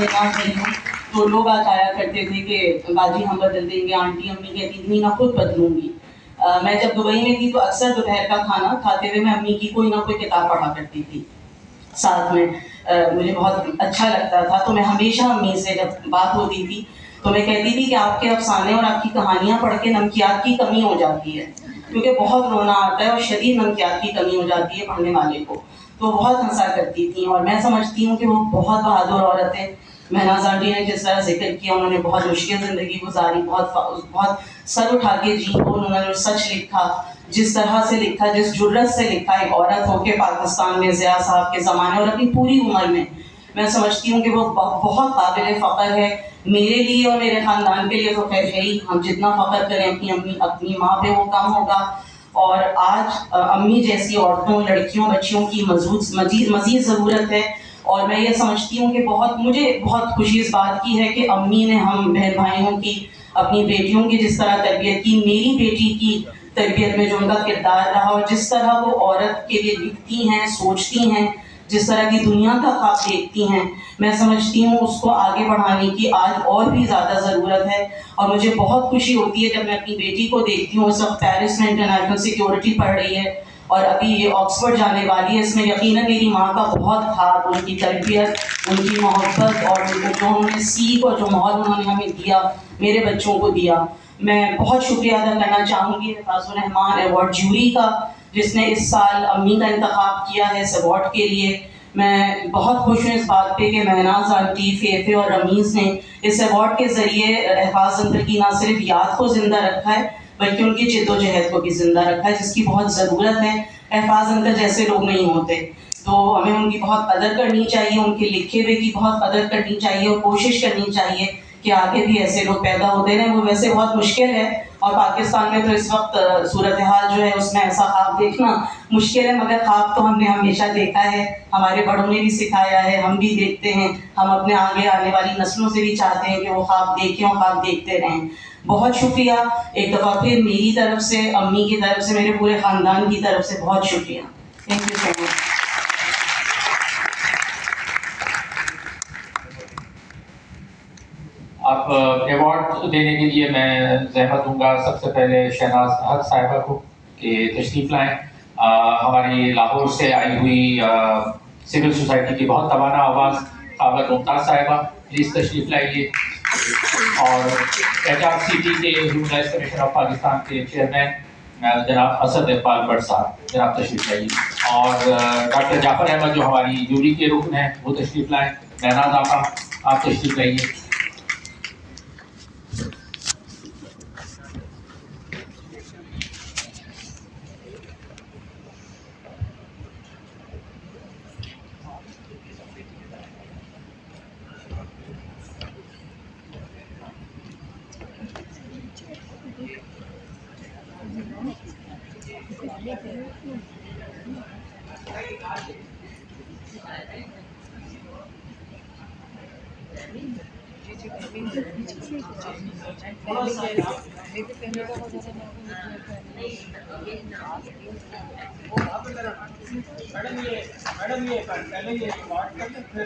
میں نہ گئی ہوں تو لوگ آیا کرتے تھے کہ باجی ہم بدل دیں گے، آنٹی امی کہتی تھی میں خود بدلوں گی۔ میں جب دبئی میں تھی تو اکثر دوپہر کا کھانا کھاتے ہوئے میں امی کی کوئی نہ کوئی کتاب پڑھا کرتی تھی ساتھ میں، مجھے بہت اچھا لگتا تھا۔ تو میں ہمیشہ امی سے جب بات ہوتی تھی تو میں کہتی تھی کہ آپ کے افسانے اور آپ کی کہانیاں پڑھ کے نمکیات کی کمی ہو جاتی ہے، کیونکہ بہت رونا آتا ہے اور شدید نمکیات کی کمی ہو جاتی ہے پڑھنے والے کو۔ تو بہت ہنسا کرتی تھیں، اور میں سمجھتی ہوں کہ وہ بہت بہادر عورت ہے۔ مہناز آنٹی نے جس طرح ذکر کیا، انہوں نے بہت مشکل زندگی گزاری، بہت سر اٹھا کے جی کو انہوں نے سچ لکھا، جس طرح سے لکھا، جس جرت سے لکھا ایک عورت ہو کے پاکستان میں ضیاء صاحب کے زمانے اور اپنی پوری عمر میں سمجھتی ہوں کہ وہ بہت قابل فخر ہے میرے لیے اور میرے خاندان کے لیے۔ تو خیر ہی ہم جتنا فخر کریں اپنی ماں پہ وہ کم ہوگا، اور آج امی جیسی عورتوں، لڑکیوں، بچیوں کی مزید ضرورت ہے۔ اور میں یہ سمجھتی ہوں کہ مجھے بہت خوشی اس بات کی ہے کہ امی نے ہم بہن بھائیوں کی، اپنی بیٹیوں کی جس طرح تربیت کی، میری بیٹی کی تربیت میں جو ان کا کردار رہا، اور جس طرح وہ عورت کے لیے لکھتی ہیں، سوچتی ہیں، جس طرح کی دنیا کا خواب دیکھتی ہیں، میں سمجھتی ہوں اس کو آگے بڑھانے کی آج اور بھی زیادہ ضرورت ہے۔ اور مجھے بہت خوشی ہوتی ہے جب میں اپنی بیٹی کو دیکھتی ہوں، اس وقت پیرس میں انٹرنیشنل سیکیورٹی پڑھ رہی ہے اور ابھی یہ آکسفورڈ جانے والی ہے۔ اس میں یقیناً میری ماں کا بہت ہاتھ، ان کی تربیت، ان کی محبت، اور جو انہوں نے سیکھ اور جو ماحول انہوں نے ہمیں دیا، میرے بچوں کو دیا۔ میں بہت شکریہ ادا کرنا چاہوں گی حفاظ الرحمان ایوارڈ جوری کا، جس نے اس سال امی کا انتخاب کیا ہے اس ایوارڈ کے لیے۔ میں بہت خوش ہوں اس بات پہ کہ مہناز آنٹی، فیفے اور رمیز نے اس ایوارڈ کے ذریعے حفاظ انکل کی نہ صرف یاد کو زندہ رکھا ہے بلکہ ان کی جد و جہد کو بھی زندہ رکھا ہے، جس کی بہت ضرورت ہے۔ حفاظ انکل جیسے لوگ نہیں ہوتے، تو ہمیں ان کی بہت قدر کرنی چاہیے، ان کے لکھے ہوئے کی بہت قدر کرنی چاہیے، اور کوشش کرنی چاہیے کہ آگے بھی ایسے لوگ پیدا ہوتے رہیں۔ وہ ویسے بہت مشکل ہے، اور پاکستان میں تو اس وقت صورتحال جو ہے اس میں ایسا خواب دیکھنا مشکل ہے، مگر خواب تو ہم نے ہمیشہ دیکھا ہے، ہمارے بڑوں نے بھی سکھایا ہے، ہم بھی دیکھتے ہیں، ہم اپنے آگے آنے والی نسلوں سے بھی چاہتے ہیں کہ وہ خواب دیکھیں اور خواب دیکھتے رہیں۔ بہت شکریہ ایک دفعہ پھر، میری طرف سے، امی کی طرف سے، میرے پورے خاندان کی طرف سے بہت شکریہ۔ تھینک یو سو مچ۔ اب ایوارڈ دینے کے لیے میں زحمت دوں گا سب سے پہلے شہناز حق صاحبہ کو کہ تشریف لائیں۔ ہماری لاہور سے آئی ہوئی سول سوسائٹی کی بہت توانا آواز خاور ممتاز صاحبہ، پلیز تشریف لائیے۔ اور HRCT کے human rights commission of Pakistan کے چیئرمین جناب اسد اقبال بٹ صاحب، جناب تشریف لائیے۔ اور ڈاکٹر جعفر احمد جو ہماری جوری کے رکن ہیں وہ تشریف لائیں۔ مہناز آپا آپ تشریف لائیے۔ میڈم یہ پہلے یہ بات کر پھر